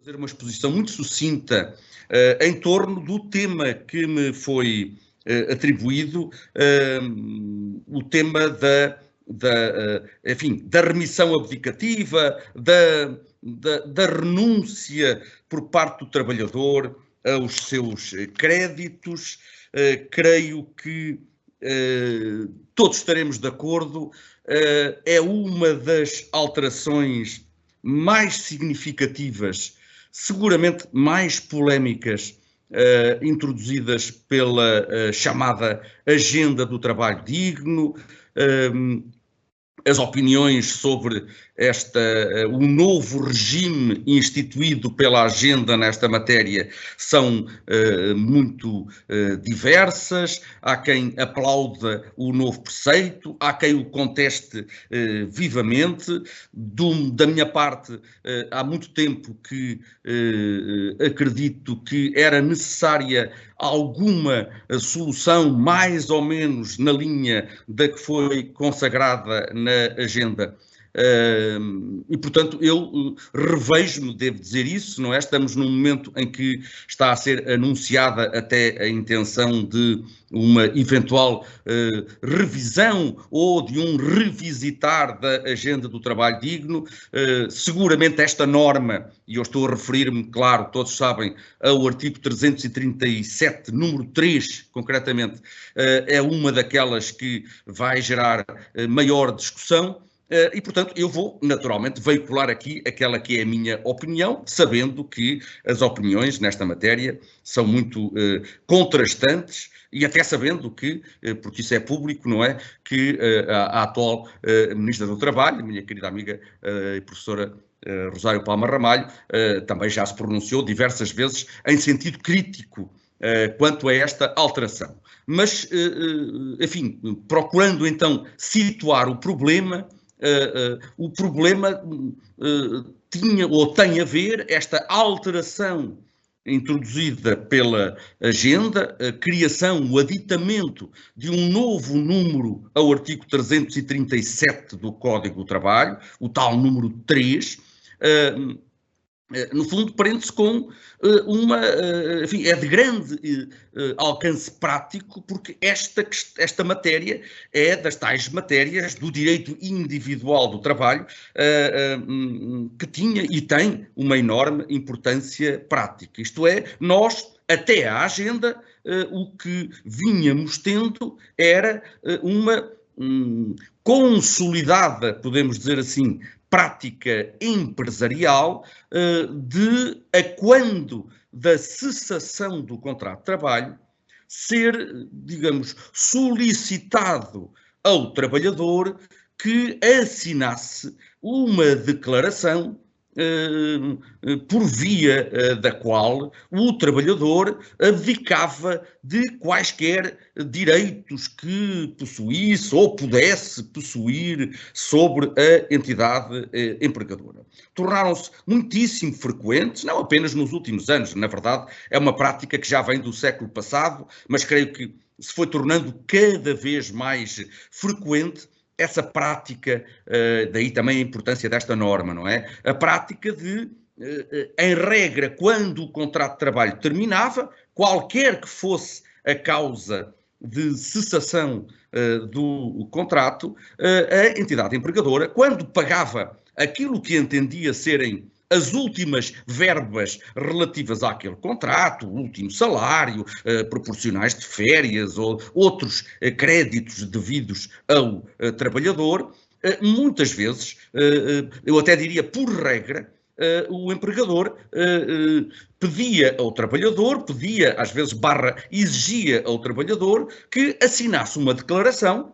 fazer uma exposição muito sucinta em torno do tema que me foi atribuído, o tema enfim, da remissão abdicativa, da renúncia por parte do trabalhador aos seus créditos. Creio que todos estaremos de acordo. É uma das alterações mais significativas, seguramente mais polémicas, introduzidas pela chamada Agenda do Trabalho Digno. As opiniões sobre o novo regime instituído pela agenda nesta matéria são muito diversas. Há quem aplauda o novo preceito, há quem o conteste vivamente. Da minha parte, há muito tempo que acredito que era necessária alguma solução mais ou menos na linha da que foi consagrada na agenda. E, portanto, eu revejo-me, devo dizer isso, não é? Estamos num momento em que está a ser anunciada até a intenção de uma eventual revisão ou de um revisitar da Agenda do Trabalho Digno. Seguramente esta norma, e eu estou a referir-me, claro, todos sabem, ao artigo 337, número 3, concretamente, é uma daquelas que vai gerar maior discussão. E, portanto, eu vou, naturalmente, veicular aqui aquela que é a minha opinião, sabendo que as opiniões nesta matéria são muito contrastantes e até sabendo que, porque isso é público, não é, que a atual Ministra do Trabalho, minha querida amiga e professora Rosário Palma Ramalho, também já se pronunciou diversas vezes em sentido crítico quanto a esta alteração. Mas, enfim, procurando então situar o problema tinha ou tem a ver esta alteração introduzida pela agenda, a criação, o aditamento de um novo número ao artigo 337 do Código do Trabalho, o tal número 3, no fundo, prende-se com enfim, é de grande alcance prático, porque esta matéria é das tais matérias do direito individual do trabalho, que tinha e tem uma enorme importância prática. Isto é, nós, até à agenda, o que vínhamos tendo era uma consolidada, podemos dizer assim, prática empresarial de, a quando da cessação do contrato de trabalho, ser, digamos, solicitado ao trabalhador que assinasse uma declaração por via da qual o trabalhador abdicava de quaisquer direitos que possuísse ou pudesse possuir sobre a entidade empregadora. Tornaram-se muitíssimo frequentes, não apenas nos últimos anos, na verdade é uma prática que já vem do século passado, mas creio que se foi tornando cada vez mais frequente essa prática, daí também a importância desta norma, não é? A prática de, em regra, quando o contrato de trabalho terminava, qualquer que fosse a causa de cessação do contrato, a entidade empregadora, quando pagava aquilo que entendia serem as últimas verbas relativas àquele contrato, o último salário, proporcionais de férias ou outros créditos devidos ao trabalhador, muitas vezes, eu até diria por regra, o empregador pedia ao trabalhador, às vezes exigia ao trabalhador que assinasse uma declaração,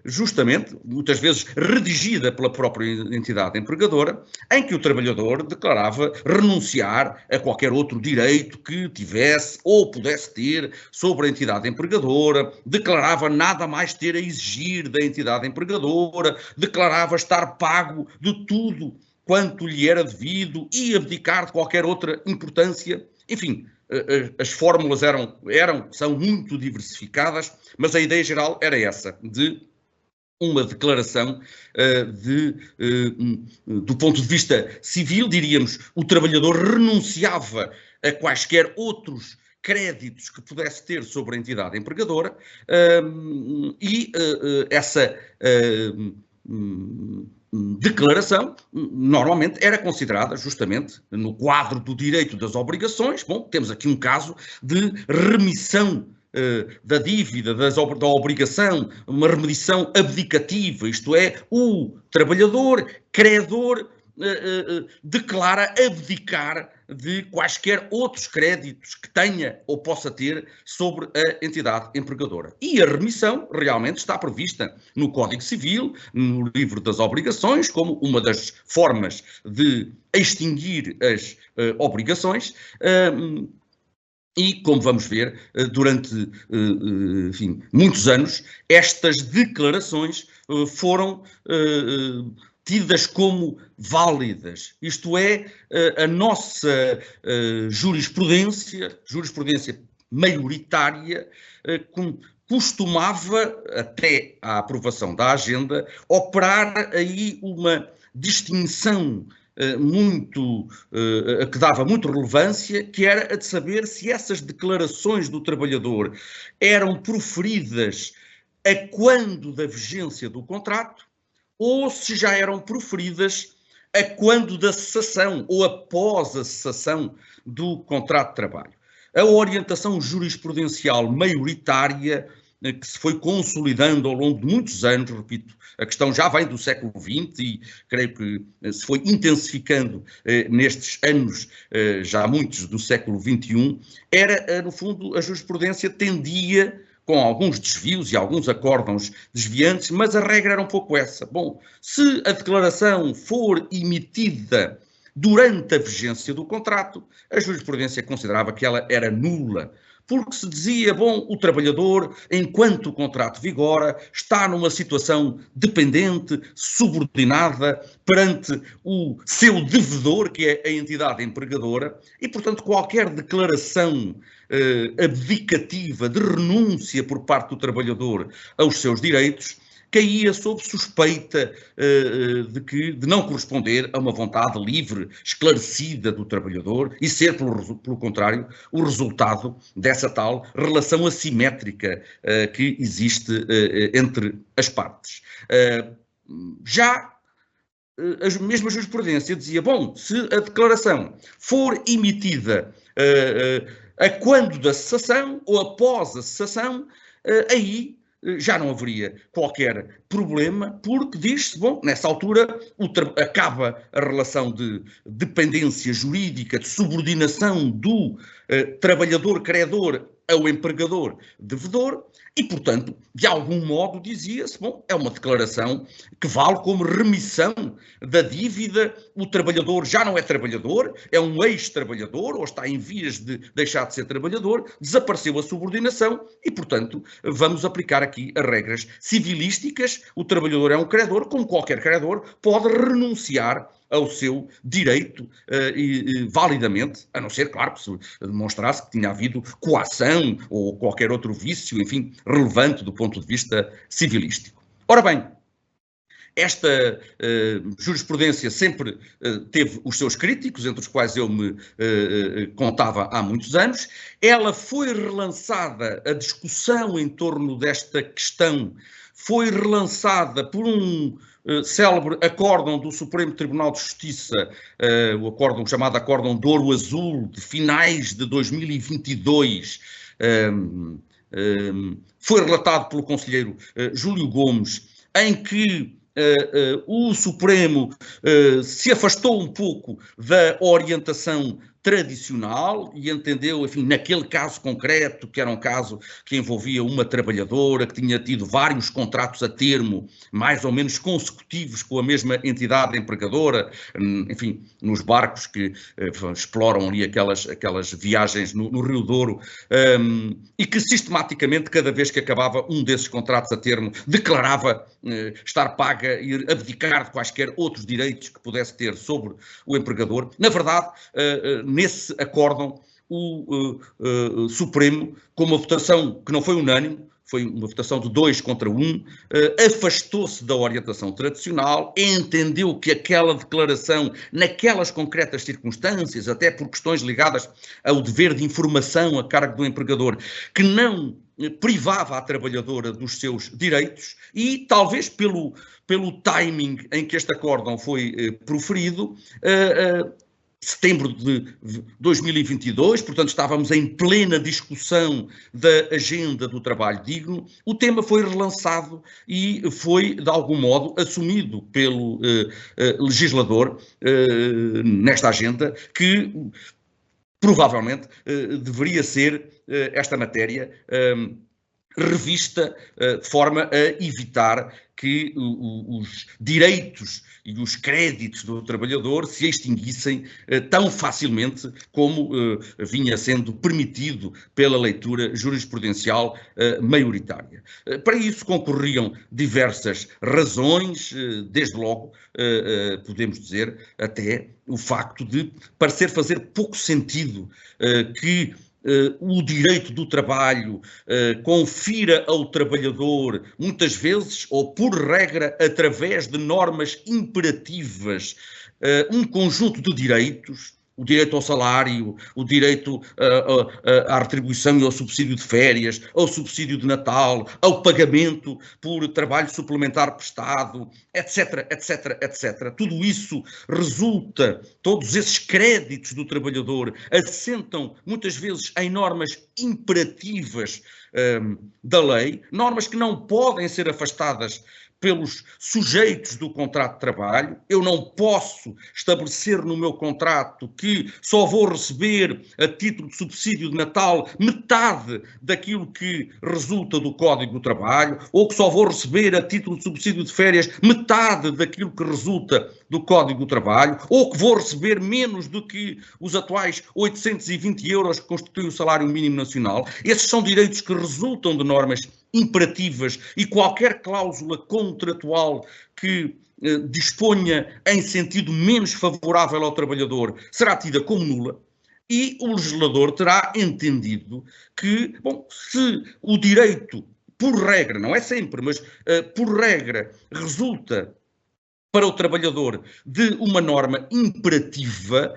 justamente, muitas vezes redigida pela própria entidade empregadora, em que o trabalhador declarava renunciar a qualquer outro direito que tivesse ou pudesse ter sobre a entidade empregadora, declarava nada mais ter a exigir da entidade empregadora, declarava estar pago de tudo quanto lhe era devido e abdicar de qualquer outra importância. Enfim, as fórmulas são muito diversificadas, mas a ideia geral era essa, de uma declaração do ponto de vista civil, diríamos, o trabalhador renunciava a quaisquer outros créditos que pudesse ter sobre a entidade empregadora, e essa declaração normalmente era considerada justamente no quadro do direito das obrigações. Bom, temos aqui um caso de remissão da dívida, da obrigação, uma remissão abdicativa, isto é, o trabalhador, credor, declara abdicar de quaisquer outros créditos que tenha ou possa ter sobre a entidade empregadora. E a remissão realmente está prevista no Código Civil, no livro das obrigações, como uma das formas de extinguir as obrigações. E, como vamos ver, durante enfim, muitos anos, estas declarações foram tidas como válidas. Isto é, a nossa jurisprudência maioritária, costumava, até à aprovação da agenda, operar aí uma distinção que dava muito relevância, que era a de saber se essas declarações do trabalhador eram proferidas a quando da vigência do contrato ou se já eram proferidas a quando da cessação ou após a cessação do contrato de trabalho. A orientação jurisprudencial maioritária que se foi consolidando ao longo de muitos anos, repito, a questão já vem do século XX e creio que se foi intensificando nestes anos, já muitos do século XXI, era, no fundo, a jurisprudência tendia, com alguns desvios e alguns acórdãos desviantes, mas a regra era um pouco essa. Bom, se a declaração for emitida durante a vigência do contrato, a jurisprudência considerava que ela era nula, porque se dizia, bom, o trabalhador, enquanto o contrato vigora, está numa situação dependente, subordinada perante o seu devedor, que é a entidade empregadora, e, portanto, qualquer declaração abdicativa de renúncia por parte do trabalhador aos seus direitos caía sob suspeita de não corresponder a uma vontade livre, esclarecida do trabalhador e ser, pelo contrário, o resultado dessa tal relação assimétrica que existe entre as partes. Já a mesma jurisprudência dizia, bom, se a declaração for emitida a quando da cessação ou após a cessação, aí já não haveria qualquer problema, porque diz-se, bom, nessa altura acaba a relação de dependência jurídica, de subordinação do trabalhador-credor ao empregador-devedor, e, portanto, de algum modo dizia-se, bom, é uma declaração que vale como remissão da dívida, o trabalhador já não é trabalhador, é um ex-trabalhador, ou está em vias de deixar de ser trabalhador, desapareceu a subordinação e, portanto, vamos aplicar aqui as regras civilísticas, o trabalhador é um credor, como qualquer credor, pode renunciar ao seu direito validamente, a não ser, claro, que se demonstrasse que tinha havido coação ou qualquer outro vício, enfim, relevante do ponto de vista civilístico. Ora bem, esta jurisprudência sempre teve os seus críticos, entre os quais eu me contava há muitos anos. Ela foi relançada, a discussão em torno desta questão foi relançada por um célebre acórdão do Supremo Tribunal de Justiça, o acórdão chamado Acórdão Douro Azul, de finais de 2022, foi relatado pelo conselheiro Júlio Gomes, em que o Supremo se afastou um pouco da orientação tradicional e entendeu, enfim, naquele caso concreto, que era um caso que envolvia uma trabalhadora que tinha tido vários contratos a termo, mais ou menos consecutivos com a mesma entidade empregadora, enfim, nos barcos que exploram ali aquelas viagens no Rio Douro, e que sistematicamente, cada vez que acabava um desses contratos a termo, declarava estar paga e abdicar de quaisquer outros direitos que pudesse ter sobre o empregador. Na verdade, nesse acórdão, o Supremo, com uma votação que não foi unânime, foi uma votação de 2 contra 1, afastou-se da orientação tradicional, entendeu que aquela declaração, naquelas concretas circunstâncias, até por questões ligadas ao dever de informação a cargo do empregador, que não privava a trabalhadora dos seus direitos e, talvez pelo timing em que este acórdão foi proferido, setembro de 2022, portanto estávamos em plena discussão da agenda do trabalho digno, o tema foi relançado e foi, de algum modo, assumido pelo legislador nesta agenda, que provavelmente deveria ser esta matéria revista de forma a evitar que os direitos e os créditos do trabalhador se extinguissem tão facilmente como vinha sendo permitido pela leitura jurisprudencial maioritária. Para isso concorriam diversas razões, desde logo, podemos dizer, até o facto de parecer fazer pouco sentido que o direito do trabalho confira ao trabalhador, muitas vezes, ou por regra, através de normas imperativas, um conjunto de direitos, o direito ao salário, o direito à retribuição e ao subsídio de férias, ao subsídio de Natal, ao pagamento por trabalho suplementar prestado, etc, etc, etc. Tudo isso resulta, todos esses créditos do trabalhador assentam muitas vezes em normas imperativas da lei, normas que não podem ser afastadas pelos sujeitos do contrato de trabalho. Eu não posso estabelecer no meu contrato que só vou receber, a título de subsídio de Natal, metade daquilo que resulta do Código do Trabalho, ou que só vou receber, a título de subsídio de férias, metade daquilo que resulta do Código do Trabalho, ou que vou receber menos do que os atuais 820 euros que constituem o salário mínimo nacional. Esses são direitos que resultam de normas imperativas e qualquer cláusula contratual que disponha em sentido menos favorável ao trabalhador será tida como nula. E o legislador terá entendido que, bom, se o direito, por regra, não é sempre, mas por regra, resulta para o trabalhador de uma norma imperativa,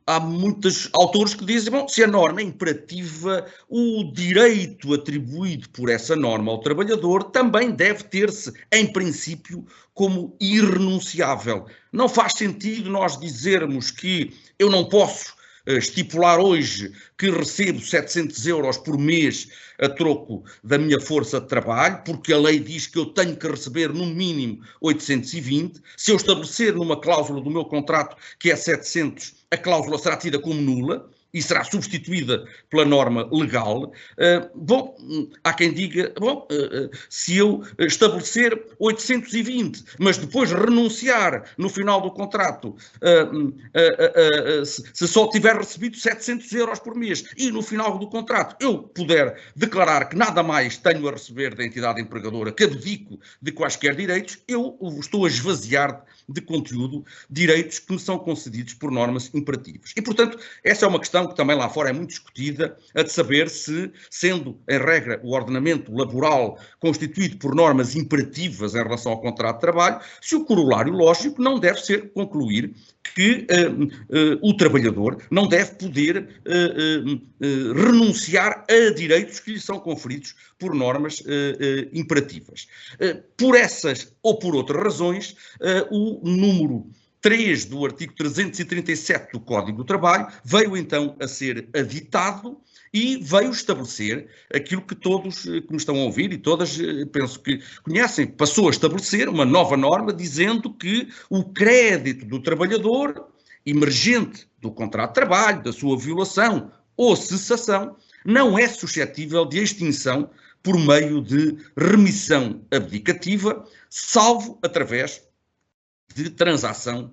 há muitos autores que dizem, bom, se a norma é imperativa, o direito atribuído por essa norma ao trabalhador também deve ter-se, em princípio, como irrenunciável. Não faz sentido nós dizermos que eu não posso estipular hoje que recebo 700 euros por mês a troco da minha força de trabalho, porque a lei diz que eu tenho que receber no mínimo 820. Se eu estabelecer numa cláusula do meu contrato que é 700, a cláusula será tida como nula e será substituída pela norma legal. Bom, há quem diga, bom, se eu estabelecer 820, mas depois renunciar no final do contrato, se só tiver recebido 700 euros por mês e no final do contrato eu puder declarar que nada mais tenho a receber da entidade empregadora, que abdico de quaisquer direitos, eu estou a esvaziar de conteúdo direitos que me são concedidos por normas imperativas. E, portanto, essa é uma questão que também lá fora é muito discutida, a de saber se, sendo, em regra, o ordenamento laboral constituído por normas imperativas em relação ao contrato de trabalho, se o corolário lógico não deve ser concluir que o trabalhador não deve poder renunciar a direitos que lhe são conferidos por normas imperativas. Por essas ou por outras razões, o número 3 do artigo 337 do Código do Trabalho veio então a ser aditado e veio estabelecer aquilo que todos que me estão a ouvir e todas penso que conhecem, passou a estabelecer uma nova norma dizendo que o crédito do trabalhador emergente do contrato de trabalho, da sua violação ou cessação, não é suscetível de extinção por meio de remissão abdicativa, salvo através de transação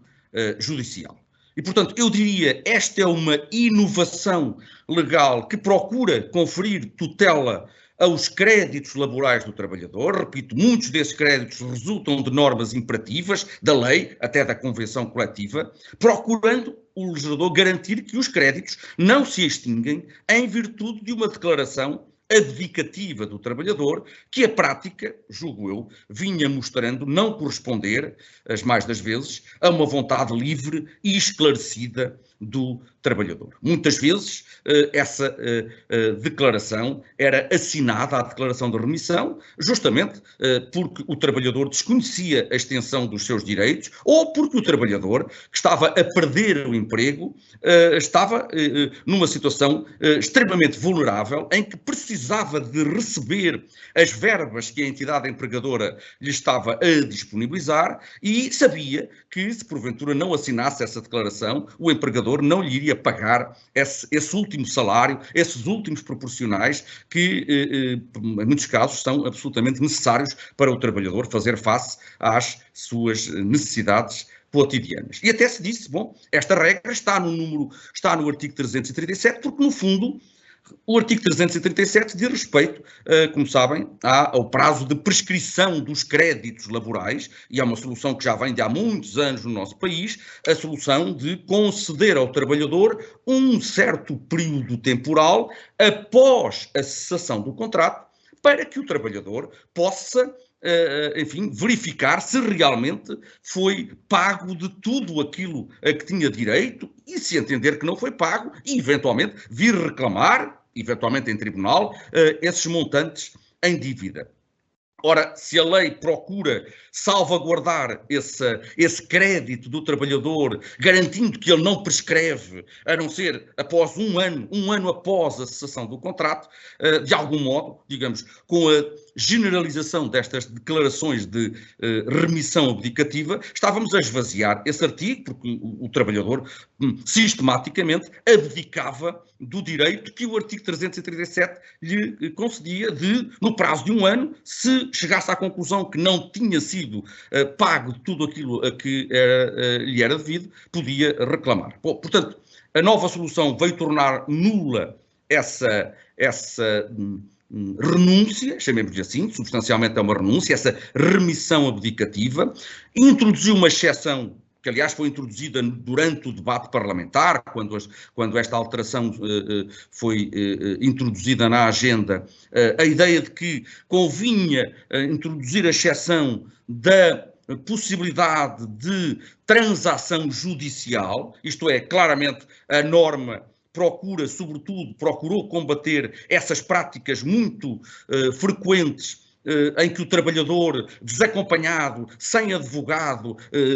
judicial. E, portanto, eu diria, esta é uma inovação legal que procura conferir tutela aos créditos laborais do trabalhador. Repito, muitos desses créditos resultam de normas imperativas, da lei, até da convenção coletiva, procurando o legislador garantir que os créditos não se extinguem em virtude de uma declaração abdicativa do trabalhador, que a prática, julgo eu, vinha mostrando não corresponder, as mais das vezes, a uma vontade livre e esclarecida do trabalhador. Muitas vezes essa declaração era assinada, a declaração de remissão, justamente porque o trabalhador desconhecia a extensão dos seus direitos ou porque o trabalhador, que estava a perder o emprego, estava numa situação extremamente vulnerável em que precisava de receber as verbas que a entidade empregadora lhe estava a disponibilizar e sabia que, se porventura não assinasse essa declaração, o empregador não lhe iria pagar esse último salário, esses últimos proporcionais que, em muitos casos, são absolutamente necessários para o trabalhador fazer face às suas necessidades cotidianas. E até se disse, bom, esta regra está no artigo 337, porque, no fundo, o artigo 337 diz respeito, como sabem, ao prazo de prescrição dos créditos laborais, e é uma solução que já vem de há muitos anos no nosso país, a solução de conceder ao trabalhador um certo período temporal após a cessação do contrato, para que o trabalhador possa, enfim, verificar se realmente foi pago de tudo aquilo a que tinha direito e se entender que não foi pago e, eventualmente, vir reclamar, eventualmente em tribunal, esses montantes em dívida. Ora, se a lei procura salvaguardar esse crédito do trabalhador, garantindo que ele não prescreve, a não ser após um ano após a cessação do contrato, de algum modo, digamos, com a generalização destas declarações de remissão abdicativa, estávamos a esvaziar esse artigo, porque o trabalhador sistematicamente abdicava do direito que o artigo 337 lhe concedia de, no prazo de um ano, se chegasse à conclusão que não tinha sido pago tudo aquilo a que lhe era devido, podia reclamar. Bom, portanto, a nova solução veio tornar nula essa renúncia, chamemos-lhe assim, substancialmente é uma renúncia, essa remissão abdicativa, introduziu uma exceção que aliás foi introduzida durante o debate parlamentar, quando esta alteração foi introduzida na agenda, a ideia de que convinha introduzir a exceção da possibilidade de transação judicial, isto é, claramente a norma procurou combater essas práticas muito frequentes em que o trabalhador desacompanhado, sem advogado,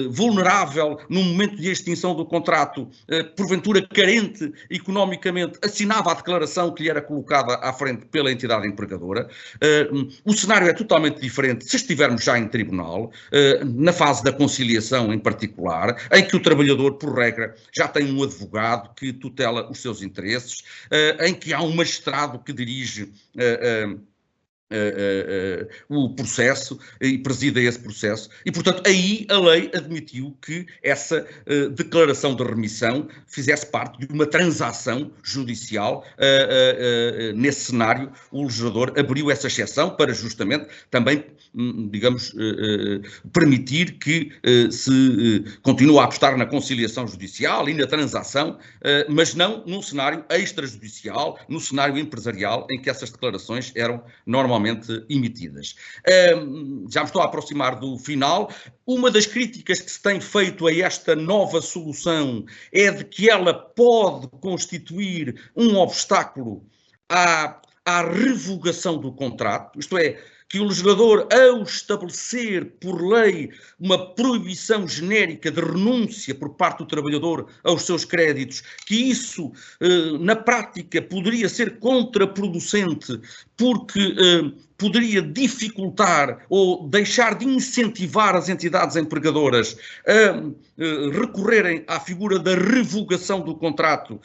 vulnerável no momento de extinção do contrato, porventura carente economicamente, assinava a declaração que lhe era colocada à frente pela entidade empregadora. O cenário é totalmente diferente se estivermos já em tribunal, na fase da conciliação em particular, em que o trabalhador, por regra, já tem um advogado que tutela os seus interesses, em que há um magistrado que dirige o processo e presida esse processo e, portanto, aí a lei admitiu que essa declaração de remissão fizesse parte de uma transação judicial. Nesse cenário, o legislador abriu essa exceção para justamente também, digamos, permitir que se continue a apostar na conciliação judicial e na transação, mas não num cenário extrajudicial, no cenário empresarial em que essas declarações eram normalmente emitidas. Já me estou a aproximar do final. Uma das críticas que se tem feito a esta nova solução é de que ela pode constituir um obstáculo à revogação do contrato, isto é, que o legislador, ao estabelecer por lei uma proibição genérica de renúncia por parte do trabalhador aos seus créditos, que isso, na prática, poderia ser contraproducente, porque poderia dificultar ou deixar de incentivar as entidades empregadoras a recorrerem à figura da revogação do contrato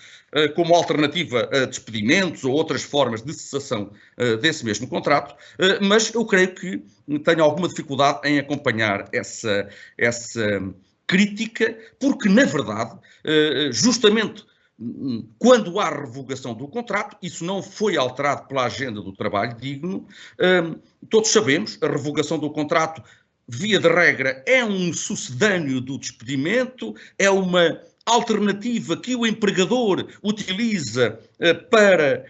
como alternativa a despedimentos ou outras formas de cessação desse mesmo contrato, mas eu creio que tenho alguma dificuldade em acompanhar essa crítica, porque, na verdade, justamente quando há revogação do contrato, isso não foi alterado pela agenda do trabalho digno, todos sabemos, a revogação do contrato, via de regra, é um sucedâneo do despedimento, é uma alternativa que o empregador utiliza para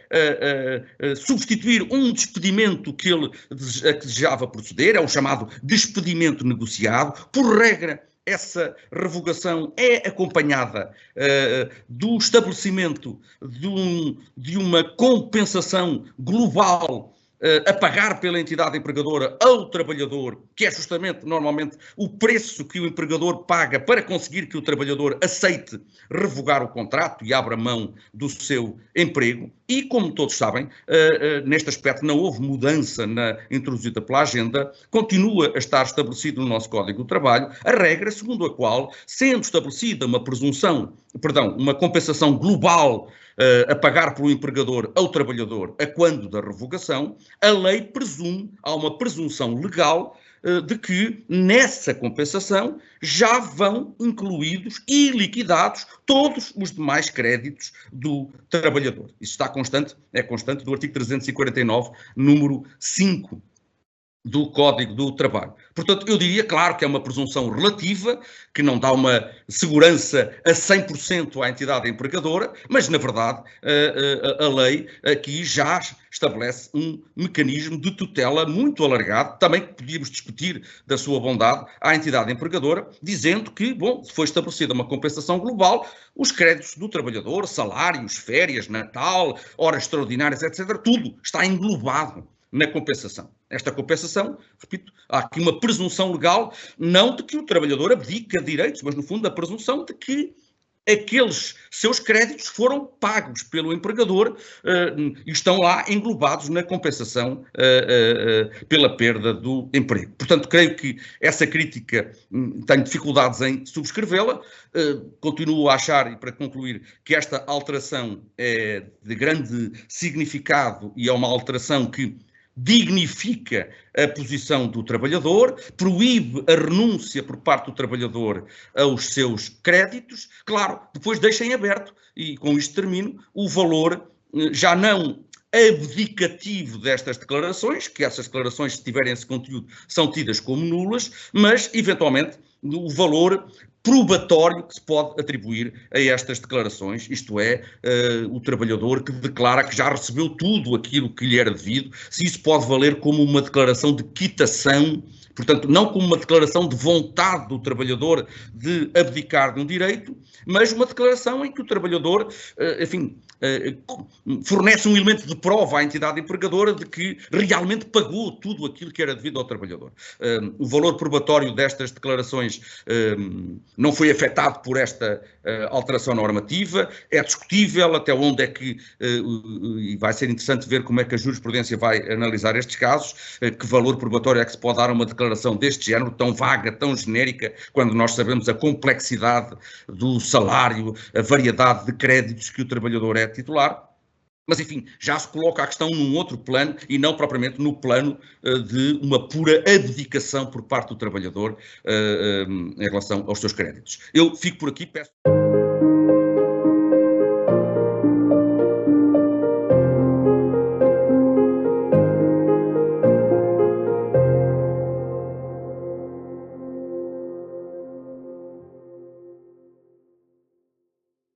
substituir um despedimento que ele desejava proceder, é o chamado despedimento negociado. Por regra, essa revogação é acompanhada do estabelecimento de uma compensação global a pagar pela entidade empregadora ao trabalhador, que é justamente, normalmente, o preço que o empregador paga para conseguir que o trabalhador aceite revogar o contrato e abra mão do seu emprego. E, como todos sabem, neste aspecto não houve mudança introduzida pela agenda, continua a estar estabelecido no nosso Código do Trabalho a regra segundo a qual, sendo estabelecida uma uma compensação global a pagar pelo empregador ao trabalhador a quando da revogação, a lei há uma presunção legal de que nessa compensação já vão incluídos e liquidados todos os demais créditos do trabalhador. Isso é constante do artigo 349, número 5 do Código do Trabalho. Portanto, eu diria, claro, que é uma presunção relativa, que não dá uma segurança a 100% à entidade empregadora, mas, na verdade, a lei aqui já estabelece um mecanismo de tutela muito alargado, também podíamos discutir da sua bondade à entidade empregadora, dizendo que, bom, se foi estabelecida uma compensação global, os créditos do trabalhador, salários, férias, Natal, horas extraordinárias, etc., tudo está englobado na compensação. Esta compensação, repito, há aqui uma presunção legal, não de que o trabalhador abdica direitos, mas no fundo a presunção de que aqueles seus créditos foram pagos pelo empregador e estão lá englobados na compensação pela perda do emprego. Portanto, creio que essa crítica tenho dificuldades em subscrevê-la. Continuo a achar, e para concluir, que esta alteração é de grande significado e é uma alteração que dignifica a posição do trabalhador, proíbe a renúncia por parte do trabalhador aos seus créditos. Claro, depois deixa em aberto, e com isto termino, o valor já não abdicativo destas declarações, que essas declarações, se tiverem esse conteúdo, são tidas como nulas, mas, eventualmente, o valor probatório que se pode atribuir a estas declarações, isto é, o trabalhador que declara que já recebeu tudo aquilo que lhe era devido, se isso pode valer como uma declaração de quitação, portanto, não como uma declaração de vontade do trabalhador de abdicar de um direito, mas uma declaração em que o trabalhador, enfim, fornece um elemento de prova à entidade empregadora de que realmente pagou tudo aquilo que era devido ao trabalhador. O valor probatório destas declarações não foi afetado por esta alteração normativa, é discutível até onde é que, e vai ser interessante ver como é que a jurisprudência vai analisar estes casos, que valor probatório é que se pode dar a uma declaração deste género, tão vaga, tão genérica, quando nós sabemos a complexidade do salário, a variedade de créditos que o trabalhador é titular. Mas, enfim, já se coloca a questão num outro plano e não propriamente no plano de uma pura abdicação por parte do trabalhador em relação aos seus créditos. Eu fico por aqui, peço...